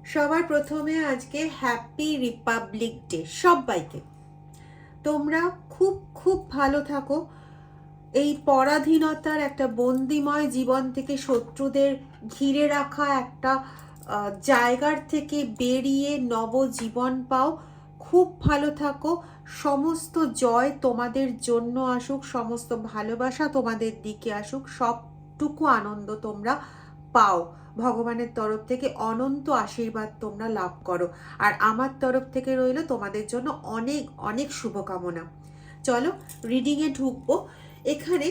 সবার প্রথমে আজকে হ্যাপি রিপাবলিক ডে সবাইকে। তোমরা খুব খুব ভালো থাকো। এই পরাধীনতার একটা বন্দিময় জীবন থেকে শত্রুদের ঘিরে রাখা একটা জায়গার থেকে বেরিয়ে নবজীবন পাও। খুব ভালো থাকো। সমস্ত জয় তোমাদের জন্য আসুক, সমস্ত ভালোবাসা তোমাদের দিকে আসুক, সবটুকু আনন্দ তোমরা পাও। ভগবানের তরফ থেকে অনন্ত আশীর্বাদ তোমরা লাভ করো। আর আমার তরফ থেকে রইল তোমাদের জন্য অনেক অনেক শুভকামনা। চলো রিডিংয়ে ঢুকবো। এখানে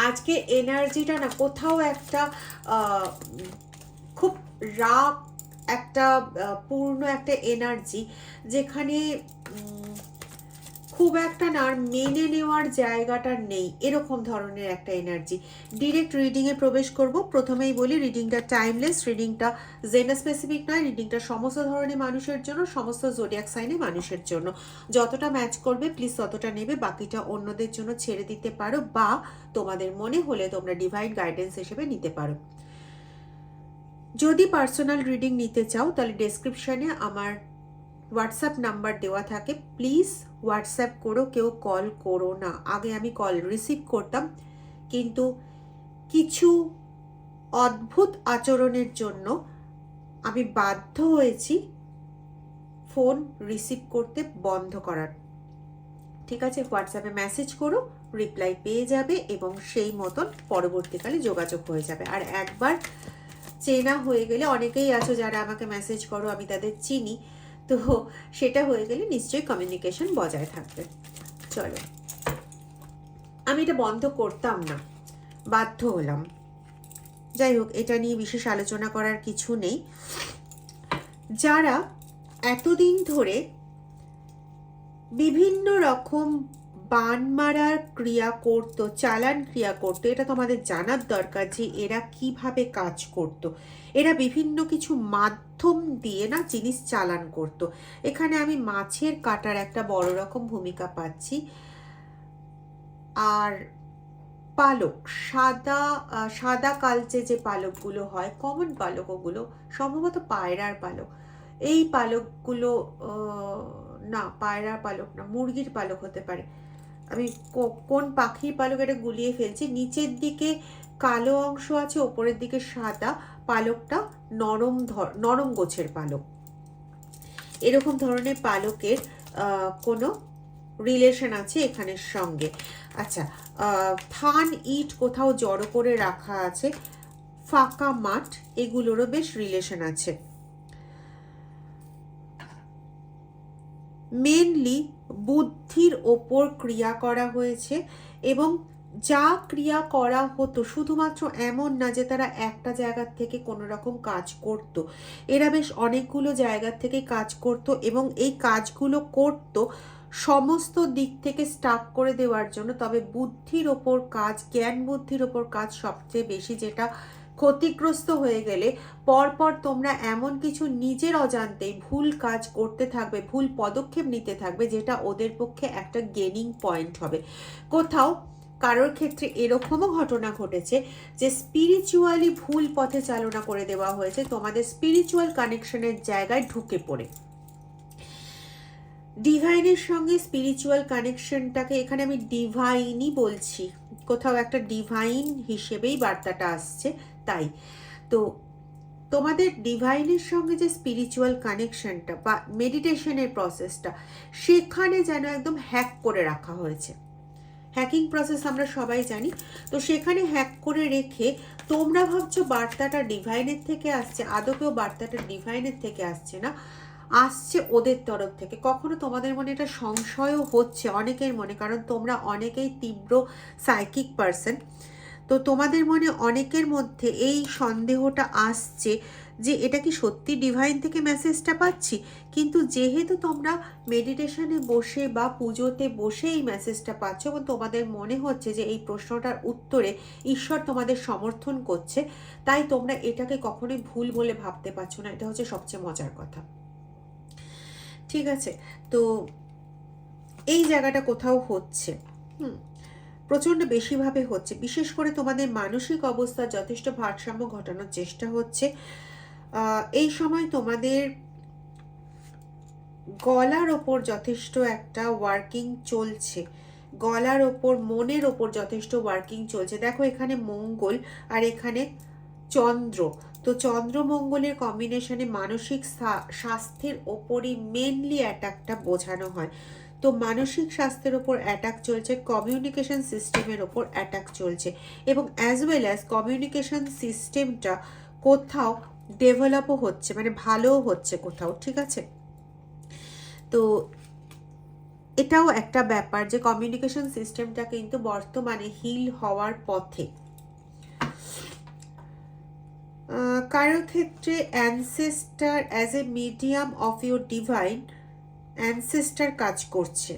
আজকে এনার্জিটা না কোথাও একটা খুব রাগ, একটা পূর্ণ একটা এনার্জি, যেখানে খুব একটা না মেনে নেওয়ার জায়গাটা নেই, এরকম ধরনের একটা এনার্জি। ডিরেক্ট রিডিংয়ে প্রবেশ করব। প্রথমেই বলি রিডিংটা টাইমলেস, রিডিংটা জেন্ডার স্পেসিফিক নয়, রিডিংটা সমস্ত ধরনের মানুষের জন্য, সমস্ত জোডিয়াক সাইনে মানুষের জন্য। যতটা ম্যাচ করবে প্লিজ ততটা নেবে, বাকিটা অন্যদের জন্য ছেড়ে দিতে পারো, বা তোমাদের মনে হলে তোমরা ডিভাইন গাইডেন্স হিসেবে নিতে পারো। যদি পার্সোনাল রিডিং নিতে চাও তাহলে ডেসক্রিপশনে আমার হোয়াটসঅ্যাপ নাম্বার দেওয়া থাকে, প্লিজ হোয়াটসঅ্যাপ করো, কেউ কল করো না। আগে আমি কল রিসিভ করতাম, কিন্তু কিছু অদ্ভুত আচরণের জন্য আমি বাধ্য হয়েছি ফোন রিসিভ করতে বন্ধ করার। ঠিক আছে, হোয়াটসঅ্যাপে মেসেজ করো, রিপ্লাই পেয়ে যাবে এবং সেই মতন পরবর্তীকালে যোগাযোগ হয়ে যাবে। আর একবার চেনা হয়ে গেলে, অনেকেই আছো যারা আমাকে মেসেজ করো, আমি তাদের চিনি, তো সেটা হয়ে গেলে নিশ্চয়ই কমিউনিকেশন বজায় থাকবে। চলো, আমি এটা বন্ধ করতাম না, বাধ্য হলাম। যাই হোক, এটা নিয়ে বিশেষ আলোচনা করার কিছু নেই। যারা এতদিন ধরে বিভিন্ন রকম বান মারার ক্রিয়া করত, চালান ক্রিয়া করতো, এটা তোমাদের জানার দরকার যে এরা কিভাবে কাজ করত। এরা বিভিন্ন কিছু মাধ্যম দিয়ে না জিনিস চালান করত। এখানে আমি মাছের কাটার একটা বড় রকম ভূমিকা পাচ্ছি। আর পালক, সাদা সাদা কালচে যে পালকগুলো হয়, কমন পালক, ওগুলো সম্ভবত পায়রার পালক। এই পালকগুলো না, পায়রার পালক না, মুরগির পালক হতে পারে। আমি কোন পাখির পালক এটা গুলিয়ে ফেলছি। নিচের দিকে কালো অংশ আছে, ওপরের দিকে সাদা। পালকটা নরম গোছের পালক। এরকম ধরনের পালকের কোনো রিলেশন আছে এখানের সঙ্গে। আচ্ছা, থান ইট কোথাও জড়ো করে রাখা আছে, ফাঁকা মাঠ, এগুলোরও বেশ রিলেশন আছে। মেনলি বুদ্ধির ওপর ক্রিয়া করা হয়েছে, এবং যা ক্রিয়া করা হতো শুধুমাত্র এমন না যে তারা একটা জায়গার থেকে কোনো রকম কাজ করত। এরা বেশ অনেকগুলো জায়গার থেকে কাজ করত, এবং এই কাজগুলো করত সমস্ত দিক থেকে স্টাক করে দেওয়ার জন্য। তবে বুদ্ধির ওপর কাজ, জ্ঞান বুদ্ধির ওপর কাজ সবচেয়ে বেশি, যেটা ক্ষতিগ্রস্ত হয়ে গেলে পরপর তোমরা এমন কিছু নিজের অজান্তেই ভুল কাজ করতে থাকবে, ভুল পদক্ষেপ নিতে থাকবে, যেটা ওদের পক্ষে একটা গেনিং পয়েন্ট হবে। কোথাও কারোর ক্ষেত্রে এরকমও ঘটনা ঘটেছে যে স্পিরিচুয়ালি ভুল পথে চালনা করে দেওয়া হয়েছে তোমাদের স্পিরিচুয়াল কানেকশনের জায়গায় ঢুকে পড়ে। ডিভাইনের সঙ্গে স্পিরিচুয়াল কানেকশনটাকে এখানে আমি ডিভাইনই বলছি, কোথাও একটা ডিভাইন হিসেবেই বার্তাটা আসছে। তাই তো তোমাদের ডিভাইনের সঙ্গে যে স্পিরিচুয়াল কানেকশনটা বা মেডিটেশনের প্রসেসটা, সেখানে যেন একদম হ্যাক করে রাখা হয়েছে। হ্যাকিং প্রসেস আমরা সবাই জানি, তো সেখানে হ্যাক করে রেখে তোমরা ভাবছো বার্তাটা ডিভাইনের থেকে আসছে, আদৌকেও বার্তাটা ডিভাইনের থেকে আসছে না, আসছে ওদের তরফ থেকে। কখনো তোমাদের মনে এটা সংশয়ও হচ্ছে অনেকের মনে, কারণ তোমরা অনেকেই তীব্র সাইকিক পার্সন। তো তোমাদের মনে অনেকের মধ্যে এই সন্দেহটা আসছে যে এটা কি সত্যি ডিভাইন থেকে মেসেজটা পাচ্ছি। কিন্তু যেহেতু তোমরা মেডিটেশনে বসে বা পুজোতে বসে এই মেসেজটা পাচ্ছ, এবং তোমাদের মনে হচ্ছে যে এই প্রশ্নটার উত্তরে ঈশ্বর তোমাদের সমর্থন করছে, তাই তোমরা এটাকে কখনোই ভুল বলে ভাবতে পারছো না। এটা হচ্ছে সবচেয়ে মজার কথা। ঠিক আছে, তো এই জায়গাটা কোথাও হচ্ছে, প্রচণ্ড বেশিভাবে হচ্ছে। বিশেষ করে তোমাদের মানসিক অবস্থা যথেষ্ট ভারসাম্য ঘটানোর চেষ্টা হচ্ছে। এই সময় তোমাদের গলার ওপর যথেষ্ট একটা ওয়ার্কিং চলছে, গলার ওপর মনের ওপর যথেষ্ট ওয়ার্কিং চলছে। দেখো এখানে মঙ্গল আর এখানে চন্দ্র, তো চন্দ্র মঙ্গলের কম্বিনেশনে মানসিক স্বাস্থ্যের ওপরই মেনলি অ্যাটাকটা বোঝানো হয়। তো মানসিক স্বাস্থ্যের ওপর অ্যাটাক চলছে, কমিউনিকেশন সিস্টেমের ওপর অ্যাটাক চলছে, এবং অ্যাজ ওয়েল অ্যাজ কমিউনিকেশন সিস্টেমটা কোথাও ডেভেলপও হচ্ছে, মানে ভালোও হচ্ছে কোথাও, ঠিক আছে। তো এটাও একটা ব্যাপার যে কমিউনিকেশন সিস্টেমটা কিন্তু বর্তমানে হিল হওয়ার পথে। কারোর ক্ষেত্রে ancestor as a medium of your divine ancestor কাজ করছে।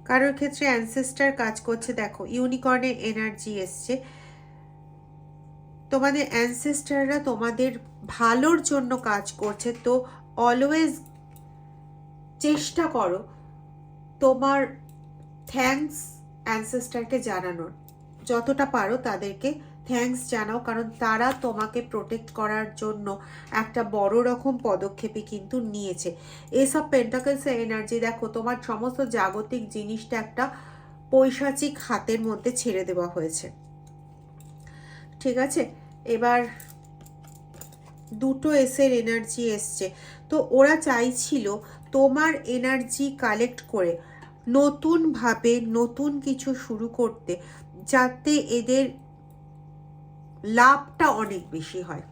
কারোর ক্ষেত্রে অ্যানসেস্টার কাজ করছে। দেখো ইউনিকর্নের এনার্জি এসছে, তোমাদের অ্যানসেস্টাররা তোমাদের ভালোর জন্য কাজ করছে। তো অলওয়েজ চেষ্টা করো তোমার থ্যাঙ্কস অ্যানসেস্টারকে জানানোর, যতটা পারো তাদেরকে থ্যাঙ্কস জানাও, কারণ তারা তোমাকে প্রোটেক্ট করার জন্য একটা বড় রকম পদক্ষেপই কিন্তু নিয়েছে। এসব পেন্টাকলসের এনার্জি দেখো তোমার সমস্ত জাগতিক জিনিসটা একটা পৈশাচিক হাতের মধ্যে ছেড়ে দেওয়া হয়েছে, ঠিক আছে। এবার দুটো এসের এনার্জি এসছে, তো ওরা চাইছিল তোমার এনার্জি কালেক্ট করে নতুনভাবে নতুন কিছু শুরু করতে, যাতে এদের লাভটা অনেক বেশি হয়,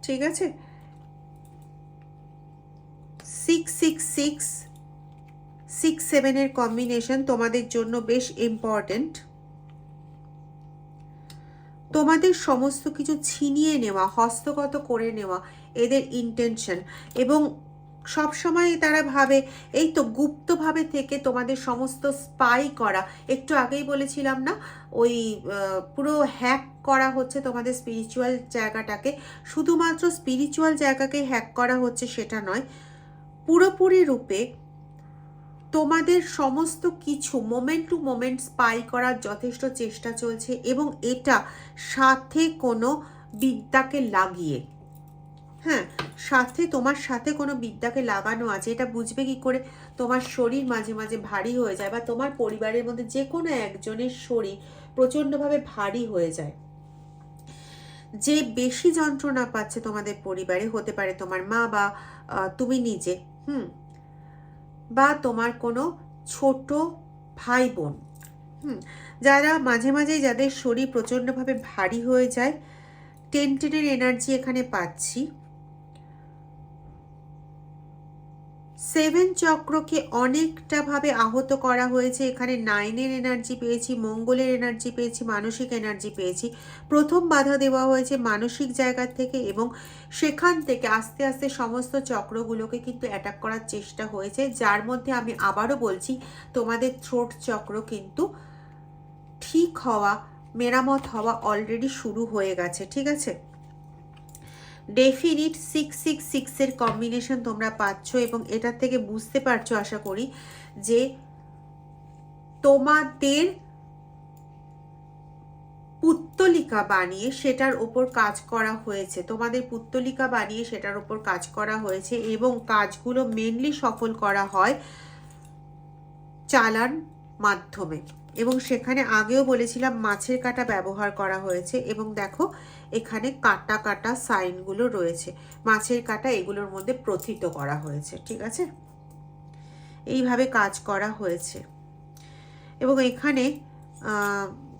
ঠিক আছে। 666 6-7 কম্বিনেশন তোমাদের জন্য বেশ ইম্পর্টেন্ট। তোমাদের সমস্ত কিছু ছিনিয়ে নেওয়া, হস্তগত করে নেওয়া এদের ইন্টেনশন, এবং সব সময় তারা ভাবে এই তো গুপ্তভাবে থেকে তোমাদের সমস্ত স্পাই করা। একটু আগেই বলেছিলাম না, ওই পুরো হ্যাক করা হচ্ছে তোমাদের স্পিরিচুয়াল জায়গাটাকে। শুধুমাত্র স্পিরিচুয়াল জায়গাকে হ্যাক করা হচ্ছে সেটা নয়, পুরোপুরি রূপে তোমাদের সমস্ত কিছু মোমেন্ট টু মোমেন্ট স্পাই করার যথেষ্ট চেষ্টা চলছে, এবং এটা সাথে কোনো বিদ্যাকে লাগিয়ে, হ্যাঁ সাথে তোমার সাথে কোনো বিদ্যাকে লাগানো আছে। এটা বুঝবে কি করে? তোমার শরীর মাঝে মাঝে ভারী হয়ে যায়, বা তোমার পরিবারের মধ্যে যে কোনো একজনের শরীর প্রচণ্ডভাবে ভারী হয়ে যায়। যে বেশি যন্ত্রণা পাচ্ছে তোমাদের পরিবারে, হতে পারে তোমার মা বা তুমি নিজে, বা তোমার কোনো ছোট ভাই বোন, যারা মাঝে মাঝে যাদের শরীর প্রচণ্ডভাবে ভারী হয়ে যায়। টেন্টেনের এনার্জি এখানে পাচ্ছি। 7 চক্রকে অনেকটা ভাবে আহত করা হয়েছে। এখানে 9-এর এনার্জি পেয়েছি, মঙ্গলের এনার্জি পেয়েছি, মানসিক এনার্জি পেয়েছি। প্রথম বাধা দেওয়া হয়েছে মানসিক জায়গা থেকে, এবং সেখান থেকে আস্তে আস্তে সমস্ত চক্রগুলোকে কিন্তু অ্যাটাক করার চেষ্টা হয়েছে, যার মধ্যে আমি আবারও বলছি তোমাদের থ্রোট চক্র কিন্তু ঠিক হওয়া, মেরামত হওয়া অলরেডি শুরু হয়ে গেছে, ঠিক আছে। ডেফিনিট 666 কম্বিনেশন তোমরা পাচ্ছ, এবং এটার থেকে বুঝতে পারছো আশা করি যে তোমাদের পুত্তলিকা বানিয়ে সেটার ওপর কাজ করা হয়েছে, তোমাদের পুত্তলিকা বানিয়ে সেটার ওপর কাজ করা হয়েছে, এবং কাজগুলো মেনলি সফল করা হয় চালান মাধ্যমে, এবং সেখানে আগেও বলেছিলাম মাছের কাঁটা ব্যবহার করা হয়েছে, এবং দেখো এখানে কাটা কাটা সাইনগুলো রয়েছে, মাছের কাঁটা এগুলোর মধ্যে প্রথিত করা হয়েছে, ঠিক আছে। এইভাবে কাজ করা হয়েছে, এবং এখানে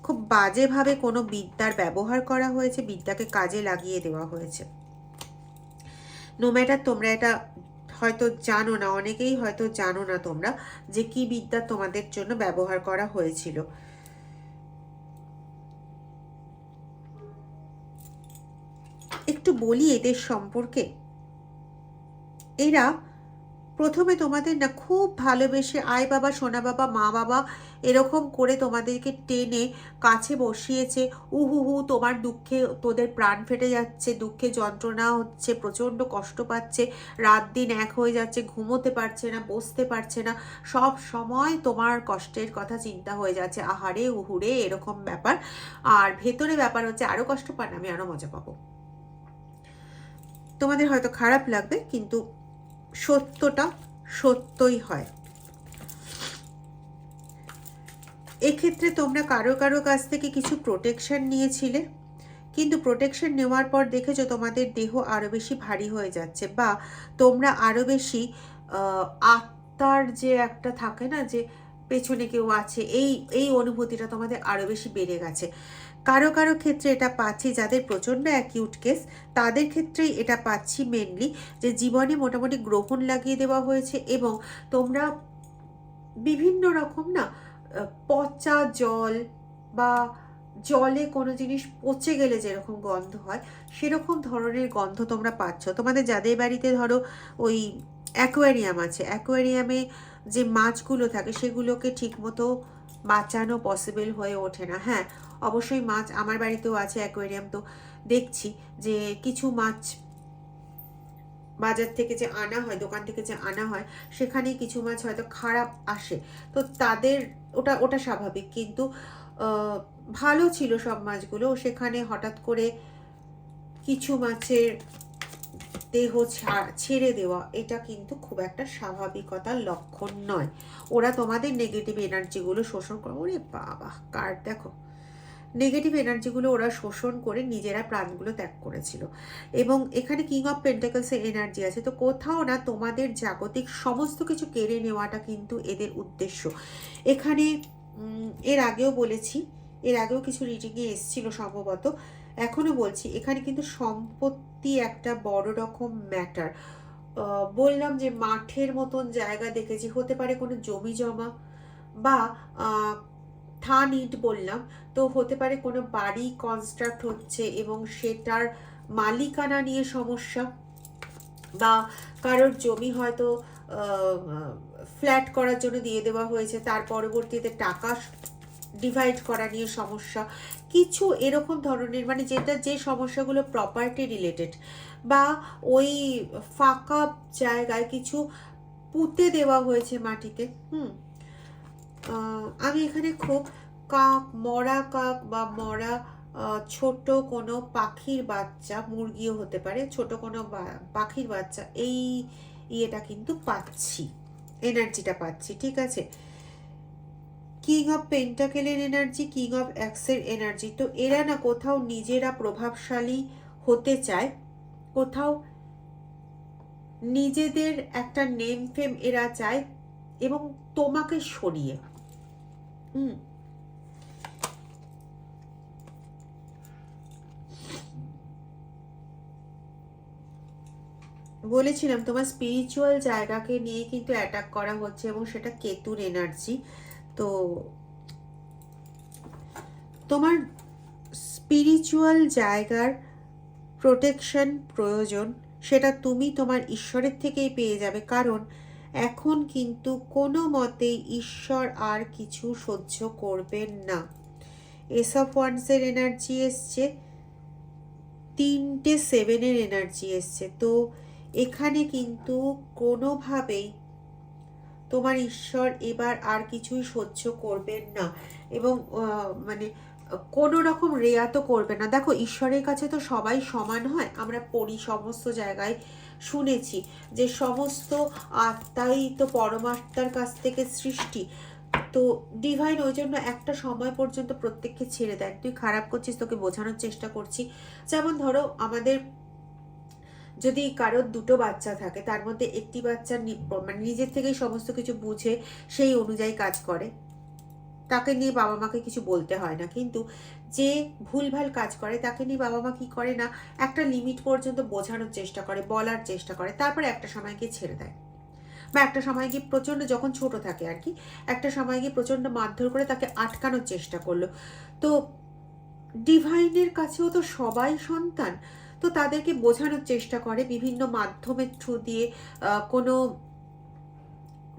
খুব বাজেভাবে কোনো বিদ্যার ব্যবহার করা হয়েছে, বিদ্যাকে কাজে লাগিয়ে দেওয়া হয়েছে। নো ম্যাটার তোমরা এটা হয়তো জানো না, অনেকেই হয়তো জানো না তোমরা যে কি বিদ্যা তোমাদের জন্য ব্যবহার করা হয়েছিল। একটু বলি এদের সম্পর্কে। এরা প্রথমে তোমাদের না খুব ভালোবেসে আয় বাবা, সোনা বাবা, মা বাবা এরকম করে তোমাদেরকে টেনে কাছে বসিয়েছে। উহু হু, তোমার দুঃখে তোদের প্রাণ ফেটে যাচ্ছে, দুঃখে যন্ত্রণা হচ্ছে, প্রচণ্ড কষ্ট পাচ্ছে, রাত দিন এক হয়ে যাচ্ছে, ঘুমোতে পারছে না, বসতে পারছে না, সব সময় তোমার কষ্টের কথা চিন্তা হয়ে যাচ্ছে, আহারে উহুরে এরকম ব্যাপার। আর ভেতরে ব্যাপার হচ্ছে আরও কষ্ট পান, আমি আরও মজা পাবো। তোমাদের হয়তো খারাপ লাগবে, কিন্তু সত্যটা সত্যই হয়। এক্ষেত্রে তোমরা কারো কারো কাছ থেকে কিছু প্রোটেকশন নিয়েছিলে, কিন্তু প্রোটেকশন নেওয়ার পর দেখেছো তোমাদের দেহ আরও বেশি ভারী হয়ে যাচ্ছে, বা তোমরা আরও বেশি আত্মার যে একটা থাকে না, যে পেছনে কেউ আছে, এই এই অনুভূতিটা তোমাদের আরও বেশি বেড়ে গেছে। কারো কারো ক্ষেত্রে এটা পাচ্ছি, যাদের প্রচণ্ড অ্যাকিউট কেস তাদের ক্ষেত্রেই এটা পাচ্ছি মেনলি, যে জীবনে মোটামুটি গ্রহণ লাগিয়ে দেওয়া হয়েছে, এবং তোমরা বিভিন্ন রকম না পচা জল বা জলে কোনো জিনিস পচে গেলে যেরকম গন্ধ হয়, সেরকম ধরনের গন্ধ তোমরা পাচ্ছ। তোমাদের যাদের বাড়িতে ধরো ওই অ্যাকোয়ারিয়াম আছে, অ্যাকোয়ারিয়ামে যে মাছগুলো থাকে সেগুলোকে ঠিকমতো বাঁচানো পসিবল হয়ে ওঠে না। হ্যাঁ, অবশ্যই মাছ আমার বাড়িতেও আছে অ্যাকোয়ারিয়াম, তো দেখছি যে কিছু মাছ বাজার থেকে যে আনা হয়, দোকান থেকে যে আনা হয়, সেখানে কিছু মাছ হয়তো খারাপ আসে, তো তাদের ওটা ওটা স্বাভাবিক। কিন্তু ভালো ছিল সব মাছগুলো, সেখানে হঠাৎ করে কিছু মাছের দেহ ছেড়ে দেওয়া, এটা কিন্তু খুব একটা স্বাভাবিকতার লক্ষণ নয়। ওরা তোমাদের নেগেটিভ এনার্জিগুলো শোষণ করে, ওরে বাবা কার্ড দেখো, নেগেটিভ এনার্জিগুলো ওরা শোষণ করে নিজেরা প্রাণগুলো ত্যাগ করেছিল। এবং এখানে কিং অফ পেন্টাকলসের এনার্জি আছে, তো কোথাও না তোমাদের জাগতিক সমস্ত কিছু কেড়ে নেওয়াটা কিন্তু এদের উদ্দেশ্য। এখানে এর আগেও বলেছি, এর আগেও কিছু রিডিংয়ে এসেছিল সম্ভবত, এখনও বলছি, এখানে কিন্তু সম্পত্তি একটা বড় রকম ম্যাটার। বললাম যে মাঠের মতন জায়গা দেখেছি, হতে পারে কোনো জমি জমা, বা থান ইট বললাম, তো হতে পারে কোনো বাড়ি কনস্ট্রাক্ট হচ্ছে এবং সেটার মালিকানা নিয়ে সমস্যা, বা কারোর জমি হয়তো ফ্ল্যাট করার জন্য দিয়ে দেওয়া হয়েছে, তার পরবর্তীতে টাকা ডিভাইড করা নিয়ে সমস্যা, কিছু এরকম ধরনের, মানে যেটা যে সমস্যাগুলো প্রপার্টি রিলেটেড, বা ওই ফাঁকা জায়গায় কিছু পুঁতে দেওয়া হয়েছে মাটিতে। আমি এখানে খুব কাক, মরা কাক বা মরা ছোট কোনো পাখির বাচ্চা, মুরগিও হতে পারে, ছোট কোনো পাখির বাচ্চা, এই ইয়েটা কিন্তু পাচ্ছি, এনার্জিটা পাচ্ছি। ঠিক আছে, কিং অফ পেন্টাকেলের এনার্জি, কিং অফ অ্যাক্সের এনার্জি, তো এরা না কোথাও নিজেরা প্রভাবশালী হতে চায়, কোথাও নিজেদের একটা নেম ফেম এরা চায়, এবং তোমাকে সরিয়ে বলেছিলাম তোমার স্পিরিচুয়াল জায়গাকে নিয়ে কিন্তু অ্যাটাক করা হচ্ছে, এবং সেটা কেতুর এনার্জি। তো তোমার স্পিরিচুয়াল জায়গার প্রোটেকশন প্রয়োজন, সেটা তুমি তোমার ঈশ্বরের থেকেই পেয়ে যাবে, কারণ এখন কিন্তু কোনো মতেই ঈশ্বর আর কিছু সহ্য করবেন না। এস অফ ওয়ান্সের এনার্জি এসছে, 3টে 7-এর এনার্জি এসছে, তো এখানে কিন্তু কোনোভাবেই তোমার ঈশ্বর এবার আর কিছুই সহ্য করবেন না, এবং মানে কোনো রকম রেয়া তো করবে না। দেখো, ঈশ্বরের কাছে তো সবাই সমান হয়, আমরা পড়ি সমস্ত জায়গায়, শুনেছি যে সমস্ত আত্মাই তো পরমাত্মার কাছ থেকে সৃষ্টি, তো ডিভাইন ওই জন্য একটা সময় পর্যন্ত প্রত্যেককে ছেড়ে দেয়। তুই খারাপ করছিস, তোকে বোঝানোর চেষ্টা করছি। যেমন ধরো, আমাদের যদি কারোর 2টো বাচ্চা থাকে, তার মধ্যে একটি বাচ্চা মানে নিজের থেকেই সমস্ত কিছু বুঝে সেই অনুযায়ী কাজ করে, তাকে নিয়ে বাবা মাকে কিছু বলতে হয় না। কিন্তু যে ভুলভাল কাজ করে তাকে নিয়ে বাবা মা কি করে না, একটা লিমিট পর্যন্ত বোঝানোর চেষ্টা করে, বলার চেষ্টা করে, তারপরে একটা সময় গিয়ে ছেড়ে দেয়, বা একটা সময় গিয়ে প্রচণ্ড, যখন ছোট থাকে আর কি, একটা সময় গিয়ে প্রচণ্ড মারধর করে তাকে আটকানোর চেষ্টা করলো। তো ডিভাইনের কাছেও তো সবাই সন্তান, তো তাদেরকে বোঝানোর চেষ্টা করে বিভিন্ন মাধ্যমের থ্রু দিয়ে, কোনো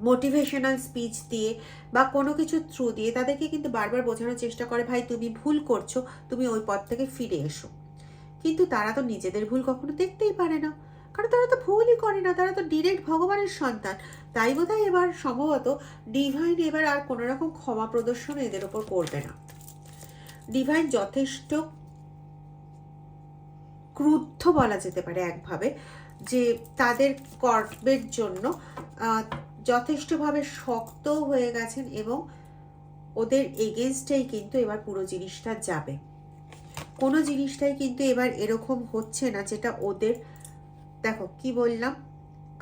মোটিভেশনাল স্পিচ দিয়ে বা কোনো কিছু থ্রু দিয়ে তাদেরকে কিন্তু বারবার বোঝানোর চেষ্টা করে, ভাই তুমি ভুল করছো, তুমি ওই পথ থেকে ফিরে এসো। কিন্তু তারা তো নিজেদের ভুল কখনো দেখতেই পারে না, কারণ তারা তো ভুলই করে না, তারা তো ডিরেক্ট ভগবানের সন্তান। তাই বোধহয় এবার সম্ভবত ডিভাইন এবার আর কোনো রকম ক্ষমা প্রদর্শন এদের ওপর করবে না। ডিভাইন যথেষ্ট ক্রুদ্ধ বলা যেতে পারে একভাবে, যে তাদের কর্মের জন্য যথেষ্টভাবে শক্ত হয়ে গেছেন, এবং ওদের এগেনস্টেই কিন্তু এবার পুরো জিনিসটা যাবে। কোনো জিনিসটাই কিন্তু এবার এরকম হচ্ছে না যেটা ওদের, দেখো কি বললাম,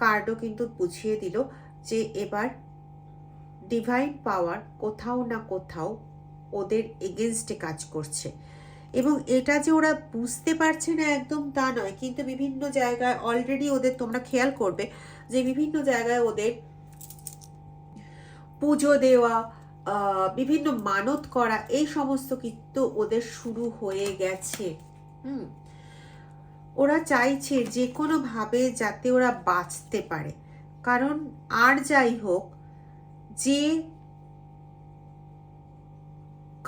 কার্ডও কিন্তু বুঝিয়ে দিল যে এবার ডিভাইন পাওয়ার কোথাও না কোথাও ওদের এগেনস্টে কাজ করছে। এবং এটা যে ওরা বুঝতে পারছে না একদম তা নয়, কিন্তু বিভিন্ন জায়গায় অলরেডি ওদের, তোমরা খেয়াল করবে যে বিভিন্ন জায়গায় ওদের পুজো দেওয়া, বিভিন্ন মানত করা, এই সমস্ত কিন্তু ওদের শুরু হয়ে গেছে। ওরা চাইছে যে কোনোভাবে যাতে ওরা বাঁচতে পারে, কারণ আর যাই হোক, যে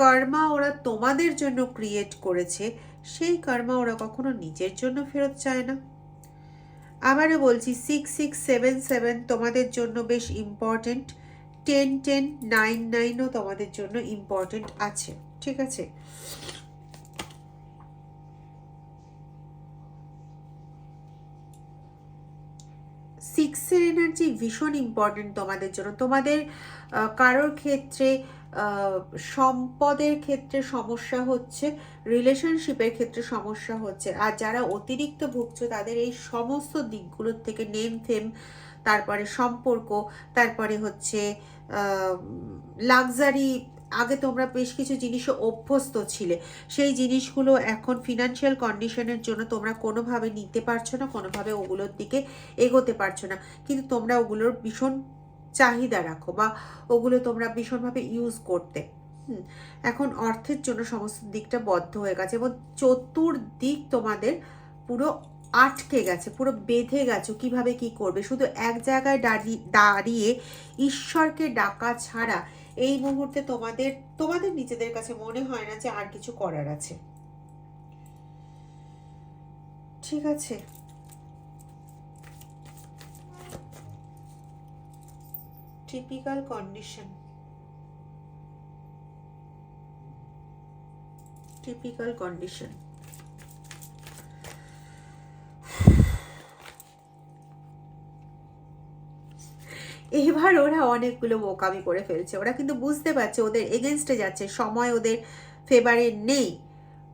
কর্মা ওরা তোমাদের জন্য ক্রিয়েট করেছে, সেই কর্মা ওরা কখনো নিজের জন্য ফেরত চায় না। আবারও বলছি, 6677 তোমাদের জন্য বেশ ইম্পর্টেন্ট, 101099ও তোমাদের জন্য ইম্পর্টেন্ট আছে, ঠিক আছে? সিক্সের এনার্জি ভীষণ ইম্পর্টেন্ট তোমাদের জন্য। তোমাদের কারোর ক্ষেত্রে সম্পদের ক্ষেত্রে সমস্যা হচ্ছে, রিলেশনশিপের ক্ষেত্রে সমস্যা হচ্ছে, আর যারা অতিরিক্ত ভুগছে তাদের এই সমস্ত দিকগুলোর থেকে, নেম ফেম, তারপরে সম্পর্ক, তারপরে হচ্ছে লাক্সারি, আগে তোমরা বেশ কিছু জিনিসে অভ্যস্ত ছিলে, সেই জিনিসগুলো এখন ফিনান্সিয়াল কন্ডিশনের জন্য তোমরা কোনোভাবে নিতে পারছো না, কোনোভাবে ওগুলোর দিকে এগোতে পারছো না, কিন্তু তোমরা ওগুলোর ভীষণ চাহিদা রাখো বা ওগুলো তোমরা ভীষণভাবে ইউজ করতে। এখন অর্থের জন্য সমস্ত দিকটা বদ্ধ হয়ে গেছে, এবং চতুর্দিক তোমাদের পুরো আটকে গেছে, পুরো বেঁধে গেছো কিভাবে কি করবে। শুধু এক জায়গায় দাঁড়িয়ে ঈশ্বরকে ডাকা ছাড়া এই মুহূর্তে তোমাদের নিজেদের কাছে মনে হয় না যে আর কিছু করার আছে, ঠিক আছে? Typical condition, typical condition. এবার ওরা অনেকগুলো বোকামি করে ফেলছে, ওরা কিন্তু বুঝতে পারছে ওদের এগেনস্টে যাচ্ছে, সময় ওদের ফেভারে নেই,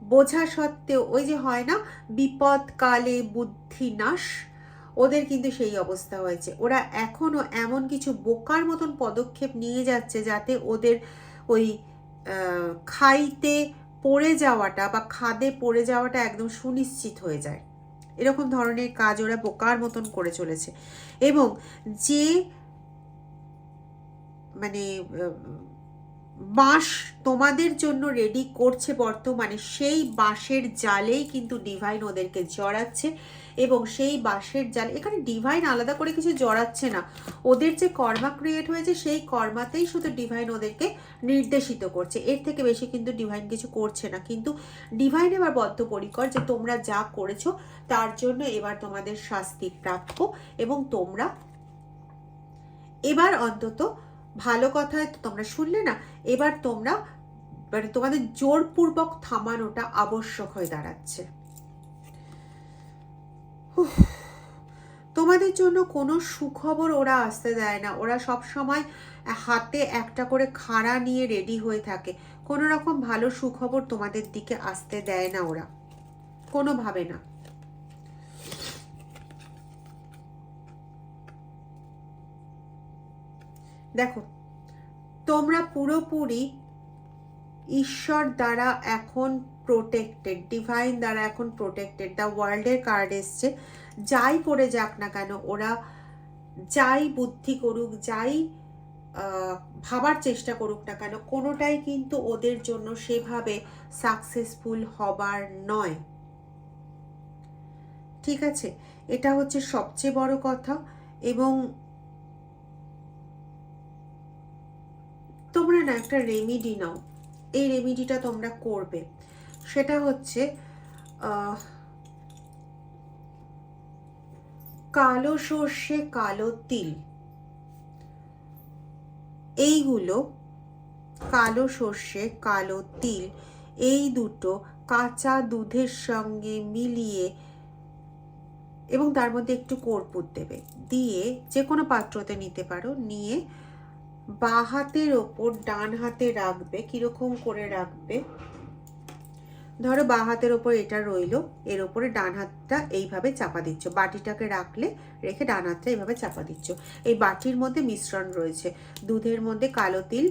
বোঝা সত্ত্বেও ওই যে হয় না, বিপদ কালে বুদ্ধি নাশ, ওদের কিন্তু সেই অবস্থা হয়েছে। ওরা এখনো এমন কিছু বোকার মতন পদক্ষেপ নিয়ে যাচ্ছে যাতে ওদের ওই খাইতে পড়ে যাওয়াটা বা খাদে পড়ে যাওয়াটা একদম সুনিশ্চিত হয়ে যায়, এরকম ধরনের কাজ ওরা বোকার মতন করে চলেছে। এবং যে মানে বাঁশ তোমাদের জন্য রেডি করছে বর্তমানে, সেই বাঁশের জালেই কিন্তু ডিভাইন ওদেরকে জড়াচ্ছে, এবং সেই বাঁশের জাল, এখানে ডিভাইন আলাদা করে কিছু জড়াচ্ছে না, ওদের যে কর্মা ক্রিয়েট হয়েছে সেই কর্মাতেই শুধু ডিভাইন ওদেরকে নির্দেশিত করছে, এর থেকে বেশি কিন্তু ডিভাইন কিছু করছে না। কিন্তু ডিভাইন এবার বদ্ধপরিকর যে তোমরা যা করেছো তার জন্য এবার তোমাদের শাস্তি প্রাপ্য, এবং তোমরা এবার অন্তত ভালো কথায় তোমরা শুনলে না, এবার তোমরা মানে তোমাদের জোরপূর্বক থামানোটা আবশ্যক হয়ে দাঁড়াচ্ছে। তোমাদের জন্য কোনো সুখবর ওরা আসতে দেয় না, ওরা সব সময় হাতে একটা করে খাড়া নিয়ে রেডি হয়ে থাকে, কোনো রকম ভালো সুখবর তোমাদের দিকে আসতে দেয় না ওরা, কোনোভাবে না। দেখো, তোমরা পুরোপুরি ঈশ্বর দ্বারা এখন প্রোটেক্টেড, ডিভাইন দ্বারা এখন প্রোটেক্টেড। দ্য ওয়ার্ল্ডের কার্ড এসছে, যাই করে যাক না কেন ওরা, যাই বুদ্ধি করুক, যাই ভাবার চেষ্টা করুক না কেন, কোনোটাই কিন্তু ওদের জন্য সেভাবে সাকসেসফুল হবার নয়, ঠিক আছে? এটা হচ্ছে সবচেয়ে বড় কথা। এবং না একটা রেমিডি নাও, এই রেমিডিটা তোমরা করবে। সেটা হচ্ছে কালো সর্ষে, কালো তিল, এইগুলো কালো সর্ষে, কালো তিল এই দুটো কাঁচা দুধের সঙ্গে মিলিয়ে এবং তার মধ্যে একটু কর্পূর দেবে, দিয়ে যে কোনো পাত্রতে নিতে পারো, নিয়ে বাঁ হাতের ওপর ডান হাতে রাখবে। কিরকম করে রাখবে, ধরো বাঁ হাতের ওপর এটা রইলো, এর ওপরে ডান হাতটা এইভাবে চাপা দিচ্ছ, বাটিটাকে রাখলে, রেখে ডান হাতটা এইভাবে চাপা দিচ্ছ। এই বাটির মধ্যে মিশ্রণ রয়েছে দুধের মধ্যে কালো তিল,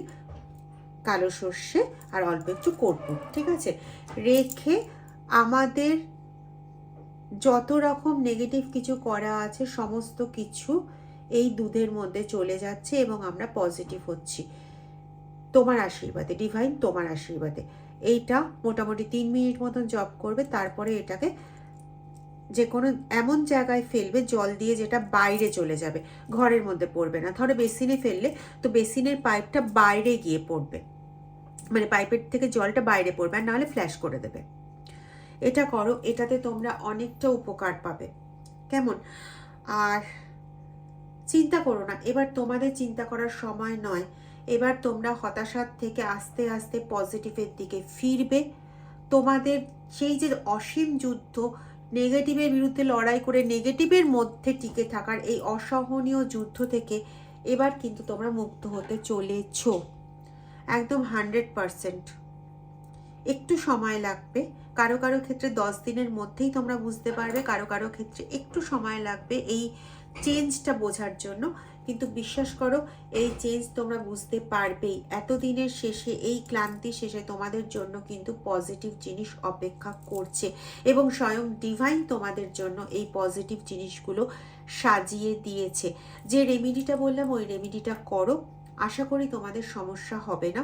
কালো সর্ষে আর অল্প একটু কর্পূর, ঠিক আছে? রেখে আমাদের যত রকম নেগেটিভ কিছু করা আছে সমস্ত কিছু এই দুধের মধ্যে চলে যাচ্ছে এবং আমরা পজিটিভ হচ্ছি তোমার আশীর্বাদে, ডিভাইন তোমার আশীর্বাদে। এইটা মোটামুটি 3 মিনিট মতন জপ করবে, তারপরে এটাকে যে কোনো এমন জায়গায় ফেলবে জল দিয়ে যেটা বাইরে চলে যাবে, ঘরের মধ্যে পড়বে না। ধরো বেসিনে ফেললে তো বেসিনের পাইপটা বাইরে গিয়ে পড়বে, মানে পাইপের থেকে জলটা বাইরে পড়বে, আর নাহলে ফ্ল্যাশ করে দেবে। এটা করো, এটাতে তোমরা অনেকটা উপকার পাবে। কেমন? আর চিন্তা করো না, এবার তোমাদের চিন্তা করার সময় নয়। এবার তোমরা হতাশার থেকে আস্তে আস্তে পজিটিভের দিকে ফিরবে। তোমাদের সেই যে অসীম যুদ্ধ, নেগেটিভের বিরুদ্ধে লড়াই করে নেগেটিভের মধ্যে টিকে থাকার এই অসহনীয় যুদ্ধ থেকে এবার কিন্তু তোমরা মুক্ত হতে চলেছ, একদম 100%। একটু সময় লাগবে, কারো কারো ক্ষেত্রে 10 দিনের মধ্যেই তোমরা বুঝতে পারবে, কারো কারো ক্ষেত্রে একটু সময় লাগবে এই চেঞ্জটা বোঝার জন্য। কিন্তু বিশ্বাস করো, এই চেঞ্জ তোমরা বুঝতে পারবেই। এতদিনের শেষে, এই ক্লান্তি শেষে তোমাদের জন্য কিন্তু পজিটিভ জিনিস অপেক্ষা করছে এবং স্বয়ং ডিভাইন তোমাদের জন্য এই পজিটিভ জিনিসগুলো সাজিয়ে দিয়েছে। যে রেমিডিটা বললাম ওই রেমিডিটা করো, আশা করি তোমাদের সমস্যা হবে না।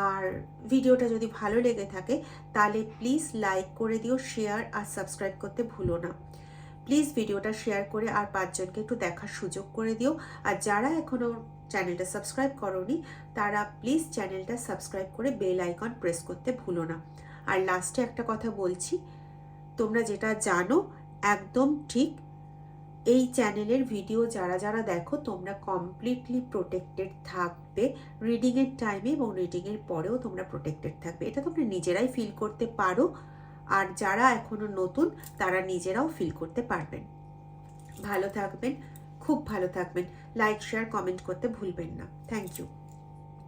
আর ভিডিওটা যদি ভালো লেগে থাকে তাহলে প্লিজ লাইক করে দিও, শেয়ার আর সাবস্ক্রাইব করতে ভুলো না। প্লিজ ভিডিওটা শেয়ার করে আর 5 জনকে একটু দেখার সুযোগ করে দিও। আর যারা এখনো চ্যানেলটা সাবস্ক্রাইব করোনি তারা প্লিজ চ্যানেলটা সাবস্ক্রাইব করে বেল আইকন প্রেস করতে ভুলো না। আর লাস্টে একটা কথা বলছি, তোমরা যেটা জানো একদম ঠিক, এই চ্যানেলের ভিডিও যারা যারা দেখো তোমরা কমপ্লিটলি প্রোটেক্টেড থাকবে রিডিংয়ের টাইমে, এবং রিডিংয়ের পরেও তোমরা প্রোটেক্টেড থাকবে। এটা তোমরা নিজেরাই ফিল করতে পারো, আর যারা এখনো নতুন তারা নিজেরাও ফিল করতে পারবেন। ভালো থাকবেন, খুব ভালো থাকবেন। লাইক, শেয়ার, কমেন্ট করতে ভুলবেন না। Thank you.